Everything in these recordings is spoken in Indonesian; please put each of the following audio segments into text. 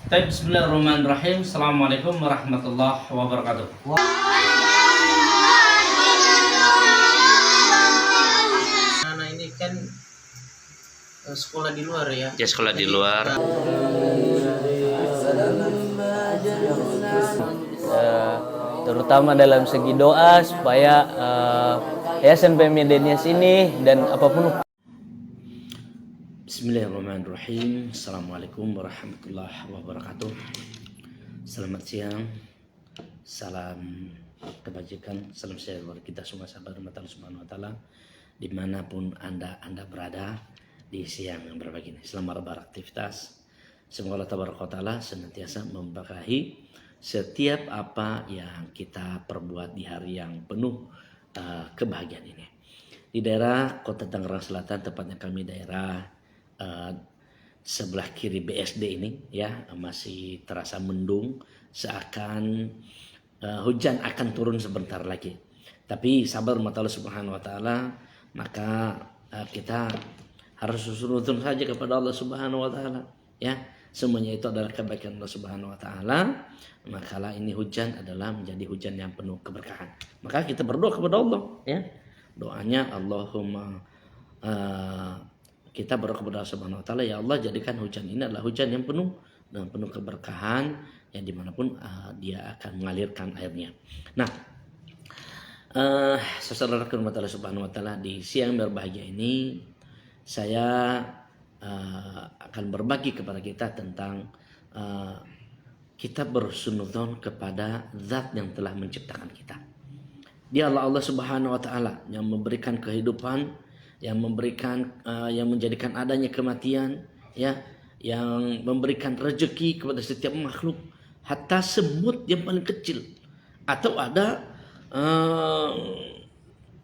Bismillahirrahmanirrahim. Assalamualaikum warahmatullahi wabarakatuh. Anak ini kan sekolah di luar ya. Ya, sekolah di luar. Terutama dalam segi doa supaya Yayasan Pemidenias ini dan apapun. Bismillahirrahmanirrahim. Assalamualaikum warahmatullahi wabarakatuh. Selamat siang. Salam kebajikan. Salam sejahtera kita semua, sahabat umat Allah Subhanahu wa taala dimanapun Anda berada di siang yang berbagi ini. Selamat beraktivitas. Semoga Allah Tabaraka wa taala senantiasa memberkahi setiap apa yang kita perbuat di hari yang penuh kebahagiaan ini. Di daerah Kota Tangerang Selatan, tepatnya kami daerah sebelah kiri BSD ini ya, masih terasa mendung, seakan hujan akan turun sebentar lagi. Tapi sabar umat Allah Subhanahu wa taala, maka kita harus husnuzon saja kepada Allah Subhanahu wa taala ya. Semuanya itu adalah kebaikan Allah Subhanahu wa taala. Makalah ini hujan adalah menjadi hujan yang penuh keberkahan. Maka kita berdoa kepada Allah ya. Doanya Allahumma kita berdoa kepada Allah Subhanahu wa taala, ya Allah jadikan hujan ini adalah hujan yang penuh dengan penuh keberkahan yang dimanapun dia akan mengalirkan airnya. Nah, saudara-saudara Allah Subhanahu wa taala, di siang berbahagia ini saya akan berbagi kepada kita tentang kita bersunudzon kepada Zat yang telah menciptakan kita. Dia Allah Subhanahu wa taala yang memberikan kehidupan, yang memberikan yang menjadikan adanya kematian ya, yang memberikan rezeki kepada setiap makhluk, hatta semut yang paling kecil, atau ada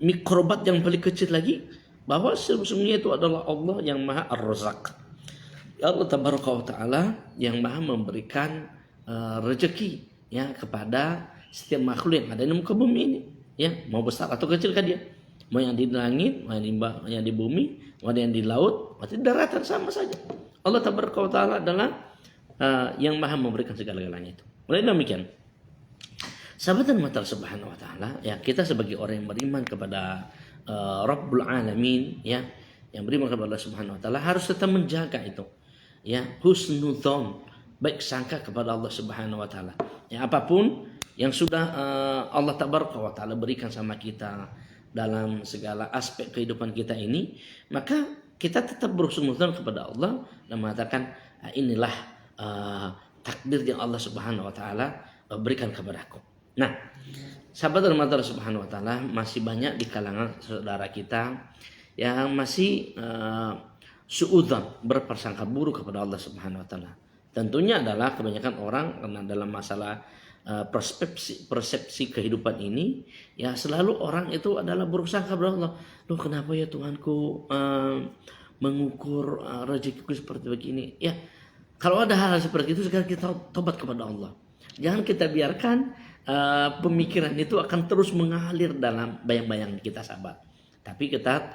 mikrobat yang paling kecil lagi, bahwa sesungguhnya itu adalah Allah yang Maha Ar-Razzaq. Allah Tabaraka wa taala yang Maha memberikan rezeki ya kepada setiap makhluk yang ada di muka bumi ini ya, mau besar atau kecil kan dia, mau yang di langit, mau yang di bumi, mau yang di laut, mau di daratan, sama saja. Allah Tabaraka wa taala adalah yang Maha memberikan segala-galanya itu. Oleh demikian, sahabat dan mata Subhanahu wa taala ya, kita sebagai orang yang beriman kepada Rabbul Alamin ya, yang beriman kepada Allah Subhanahu wa taala, harus tetap menjaga itu ya, husnudzon, baik sangka kepada Allah Subhanahu wa taala. Ya, apapun yang sudah Allah Tabaraka wa taala berikan sama kita dalam segala aspek kehidupan kita ini, maka kita tetap berhusnudzon kepada Allah dan mengatakan inilah takdir yang Allah Subhanahu wa taala berikan kepadaku. Nah, sahabat dan mata Subhanahu wa taala, masih banyak di kalangan saudara kita yang masih suudzon, berprasangka buruk kepada Allah Subhanahu wa taala. Tentunya adalah kebanyakan orang karena dalam masalah persepsi kehidupan ini ya, selalu orang itu adalah berusaha kepada Allah. Loh, kenapa ya Tuhanku mengukur rezekiku seperti begini ya? Kalau ada hal seperti itu, sekarang kita tobat kepada Allah. Jangan kita biarkan pemikiran itu akan terus mengalir dalam bayang-bayang kita, sahabat. Tapi kita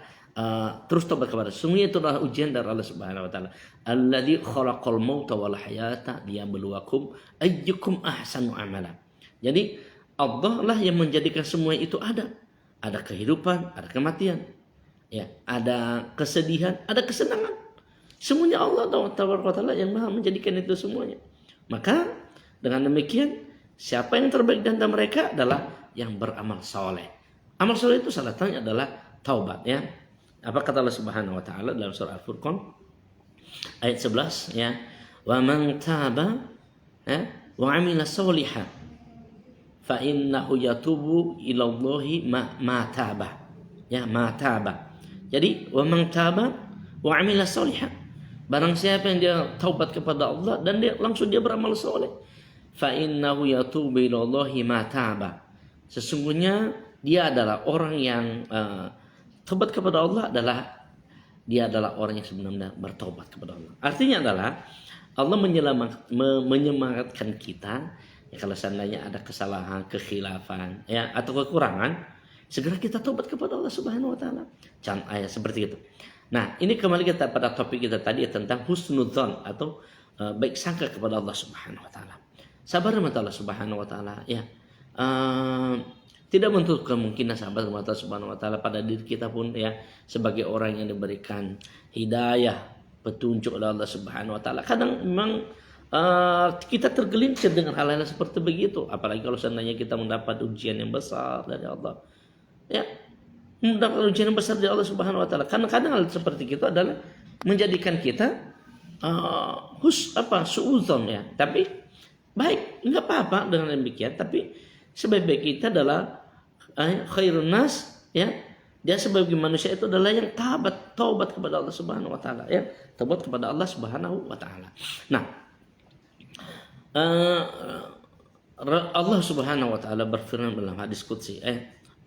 terus tobat kepada. Sungguh itu adalah ujian dari Allah Subhanahu wa taala. Alladzi khalaqal mauta wal hayata liyabluwakum ayyukum ahsanu amala. Jadi Allah lah yang menjadikan semua itu ada. Ada kehidupan, ada kematian. Ya, ada kesedihan, ada kesenangan. Semuanya Allah Taala yang Maha menjadikan itu semuanya. Maka dengan demikian, siapa yang terbaik di antara mereka adalah yang beramal soleh. Amal soleh itu salah satunya adalah taubat ya. Apa kata Allah Subhanahu wa taala dalam surah Al-Furqan ayat 11 ya, wa man taba ya wa amila sholihan fa innahu yatubu ila Allahi ma taba ya, ma taba. Jadi wa man taba wa amila sholihan, barang siapa yang dia taubat kepada Allah dan dia langsung beramal soleh, fa innahu yatubu ila Allahi ma taba, sesungguhnya dia adalah orang yang tobat kepada Allah, dia adalah orang yang sebenarnya bertobat kepada Allah. Artinya adalah Allah menyemangatkan kita ya, kalau seandainya ada kesalahan, kekhilafan ya, atau kekurangan, segera kita tobat kepada Allah Subhanahu wa taala. Jangan ayat seperti itu. Nah, ini kembali kita pada topik kita tadi tentang husnudzon atau baik sangka kepada Allah Subhanahu wa taala. Sabar kepada Allah Subhanahu wa taala ya. Tidak menutup kemungkinan sabar kepada Allah Subhanahu wa taala pada diri kita pun ya, sebagai orang yang diberikan hidayah, petunjuk oleh Allah Subhanahu wa taala. Kadang memang kita tergelincir dengan hal-hal seperti begitu, apalagi kalau seandainya kita mendapat ujian yang besar dari Allah. Ya, mendapat ujian yang besar dari Allah Subhanahu wa taala. Kadang-kadang hal seperti itu adalah menjadikan kita suudzon ya. Tapi baik, enggak apa-apa dengan demikian, tapi sebaik-baik kita adalah khairun nas ya. Dia sebagai manusia itu adalah yang taubat kepada Allah Subhanahu wa taala ya. Taubat kepada Allah Subhanahu wa taala. Nah, Allah Subhanahu wa taala berfirman dalam hadis qudsi,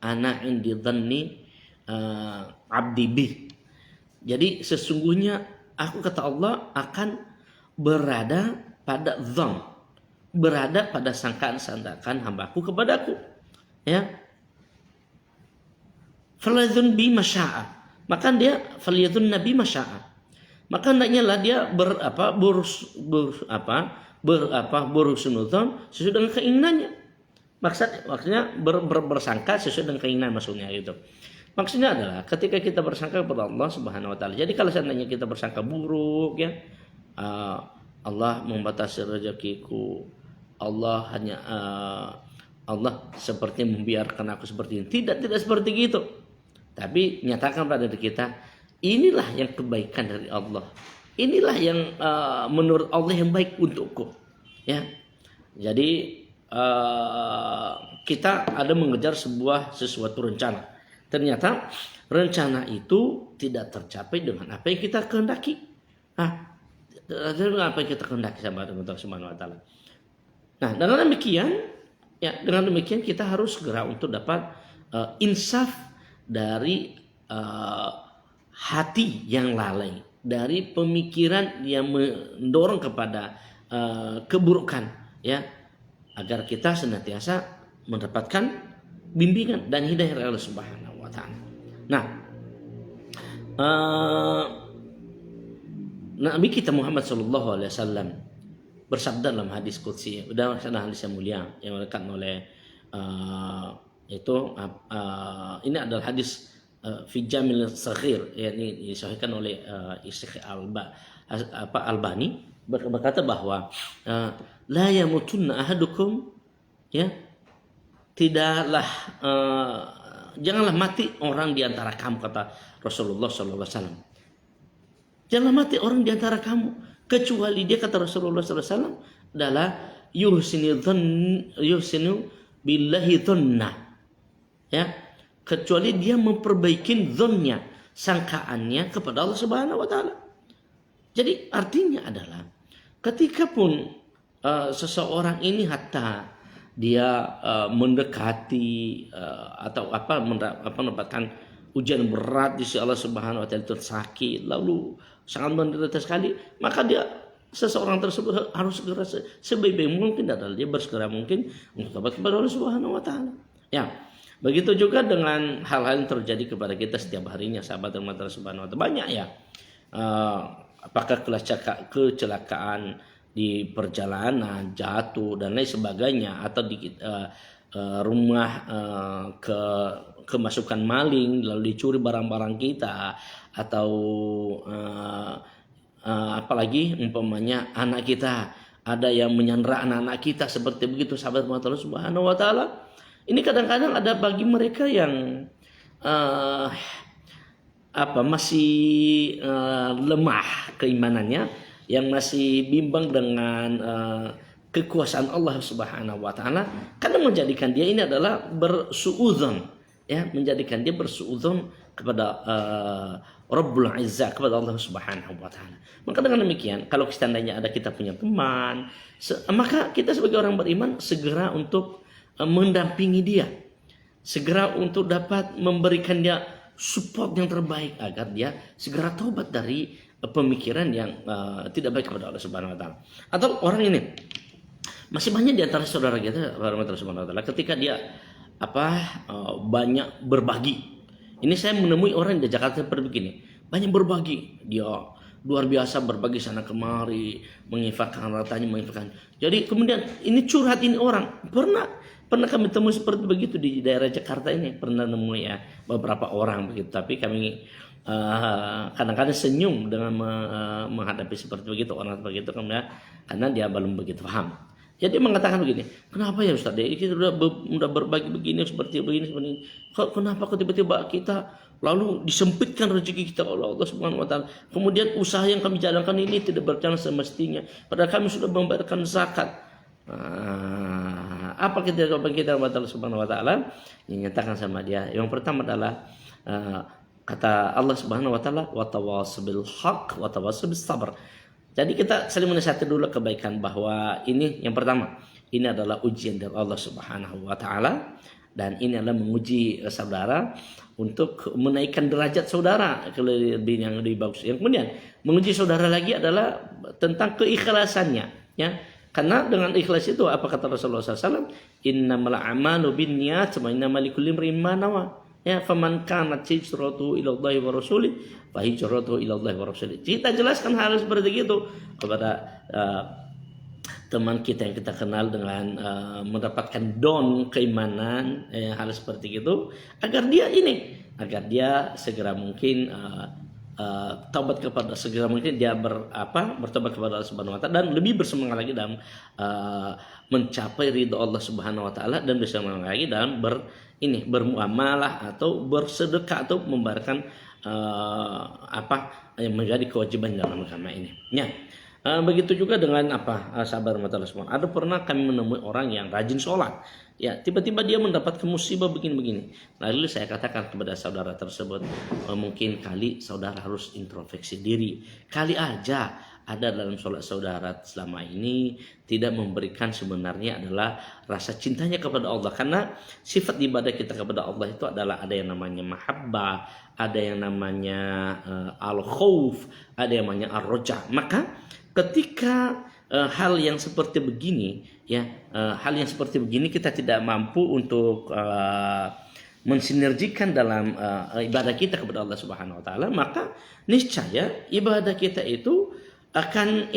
ana indi dhanni abdi bi. Jadi sesungguhnya aku, kata Allah, akan berada pada dzan, berada pada sangkaan-sangkaan hambaku kepadaku ya. Falyadhun bi masya'a, maka dia falyadhun nabi masya'a, maka hendaknya lah dia berusunudzon sesuai dengan keinginannya. Maksudnya bersangka sesuai dengan keinginan, maksudnya itu. Maksudnya adalah ketika kita bersangka kepada Allah Subhanahu wa taala. Jadi kalau seandainya kita bersangka buruk ya, Allah membatasi rezekiku, Allah seperti membiarkan aku seperti ini. Tidak seperti gitu. Tapi nyatakan pada diri kita, inilah yang kebaikan dari Allah. Inilah yang menurut Allah yang baik untukku. Ya. Jadi kita ada mengejar sesuatu rencana. Ternyata rencana itu tidak tercapai dengan apa yang kita kehendaki. Dengan apa yang kita kehendaki sama Allah Subhanahu wa taala. Nah, dengan demikian kita harus segera untuk dapat insaf dari hati yang lalai, dari pemikiran yang mendorong kepada keburukan ya, agar kita senantiasa mendapatkan bimbingan dan hidayah dari Allah Subhanahu wa taala. Nah, Nabi kita Muhammad sallallahu alaihi wasallam bersabda dalam hadis qudsi, hadis yang mulia yang dikatakan oleh ini adalah hadis fi Jamil Saghir, yakni disahihkan oleh Syekh Albani, berkata bahwa la yamutunna ahadukum ya, tidaklah janganlah mati orang di antara kamu, kata Rasulullah sallallahu alaihi wasallam. Janganlah mati orang di antara kamu kecuali dia, kata Rasulullah sallallahu alaihi wasallam, adalah yuhsinu billahi dhanna. Ya, kecuali dia memperbaiki dzonnya, sangkaannya kepada Allah Subhanahu wa taala. Jadi artinya adalah ketika pun seseorang ini hatta dia mendekati atau mendapatkan ujian berat di sisi Allah Subhanahu wa taala, sakit lalu sangat menderita sekali, maka seseorang tersebut harus segera sebaik-baik mungkin adalah dia bersegera mungkin untuk tobat kepada Allah Subhanahu wa taala. Ya, begitu juga dengan hal-hal yang terjadi kepada kita setiap harinya, sahabat Allah Subhanahu wa taala. Banyak ya. Apakah kecelakaan di perjalanan, jatuh dan lain sebagainya, atau di rumah kemasukan maling lalu dicuri barang-barang kita, atau apalagi umpamanya anak kita ada yang menyandera anak-anak kita, seperti begitu sahabat Allah Subhanahu wa taala. Ini kadang-kadang ada bagi mereka yang masih lemah keimanannya, yang masih bimbang dengan kekuasaan Allah Subhanahu wa taala, karena menjadikan dia ini adalah bersuudzon, ya, menjadikan dia bersuudzon kepada Rabbul Izzah, kepada Allah Subhanahu wa taala. Maka dengan demikian, kalau seandainya kita punya teman, maka kita sebagai orang beriman segera untuk mendampingi dia, segera untuk dapat memberikan dia support yang terbaik agar dia segera taubat dari pemikiran yang tidak baik kepada Allah Subhanahu wa taala. Atau orang ini masih banyak di antara saudara kita Allah Subhanahu wa taala ketika dia banyak berbagi. Ini saya menemui orang di Jakarta seperti begini, banyak berbagi, dia luar biasa berbagi sana kemari, menginfakkan hartanya, menginfakkan. Jadi kemudian ini curhat ini orang pernah kami temui seperti begitu di daerah Jakarta ini, pernah nemu ya beberapa orang begitu. Tapi kami kadang-kadang senyum dengan menghadapi seperti begitu orang seperti itu karena dia belum begitu paham. Jadi mengatakan begini, kenapa ya Ustaz? Kita udah berbagi begini seperti ini. Kenapa kok tiba-tiba kita lalu disempitkan rezeki kita oleh Allah Subhanahu wa taala. Kemudian usaha yang kami jalankan ini tidak berjalan semestinya. Padahal kami sudah membayarkan zakat. Apa jawaban kita kepada Allah Subhanahu wa taala? Dinyatakan sama dia. Yang pertama adalah kata Allah Subhanahu wa taala, wa tawassaw bil haqq wa tawassaw bis sabr. Jadi kita saling menasihati dulu kebaikan bahwa ini yang pertama, ini adalah ujian dari Allah Subhanahu wa taala dan ini adalah menguji saudara untuk menaikkan derajat saudara ke lebih yang lebih bagus. Yang kemudian menguji saudara lagi adalah tentang keikhlasannya, ya. Karena dengan ikhlas itu apa kata Rasulullah SAW? Innamal a'malu binniyat wa innamal likulli imrin ma nawa. Ya, faman kanat hijratuhu ila Allah wa rasulih fa hijratuhu ila Allah wa rasulih. Kita jelaskan hal seperti itu kepada teman kita yang kita kenal dengan mendapatkan don keimanan, hal seperti itu agar dia segera mungkin taubat kepada segera mungkin dia bertobat kepada Allah Subhanahu wa taala dan lebih bersemangat lagi dalam mencapai ridho Allah Subhanahu wa taala dan bersemangat lagi dalam bermuamalah atau bersedekah atau membayarkan yang menjadi kewajiban dalam agama ini. Ya. Begitu juga dengan sabar mata Allah Subhanahu. Ada pernah kami menemui orang yang rajin sholat, ya tiba-tiba dia mendapatkan musibah begini-begini. Lalu saya katakan kepada saudara tersebut, mungkin kali saudara harus introspeksi diri. Kali aja ada dalam sholat saudara selama ini tidak memberikan sebenarnya adalah rasa cintanya kepada Allah. Karena sifat ibadah kita kepada Allah itu adalah ada yang namanya mahabbah, ada yang namanya al-khauf, ada yang namanya ar-roja. Maka ketika hal yang seperti begini, kita tidak mampu untuk mensinergikan dalam ibadah kita kepada Allah Subhanahu wa taala, maka niscaya ibadah kita itu akan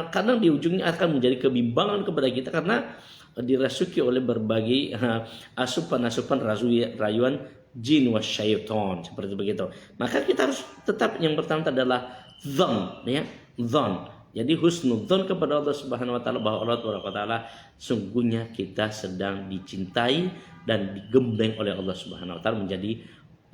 kadang di ujungnya akan menjadi kebimbangan kepada kita karena dirasuki oleh berbagai asupan-asupan rayuan jin wa syaitan seperti begitu. Maka kita harus tetap yang pertama adalah dzan, ya, dzan. Jadi husnudzon kepada Allah Subhanahu wa taala bahwa Allah Taala sungguhnya kita sedang dicintai dan digembeng oleh Allah Subhanahu wa taala menjadi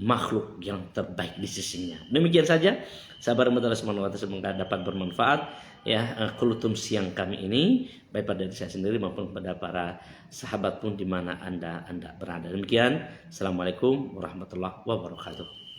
makhluk yang terbaik di sisinya. Demikian saja sabar Allah Subhanahu wa taala, semoga dapat bermanfaat ya kulutum siang kami ini baik pada diri saya sendiri maupun pada para sahabat pun di mana Anda berada. Demikian. Assalamualaikum warahmatullahi wabarakatuh.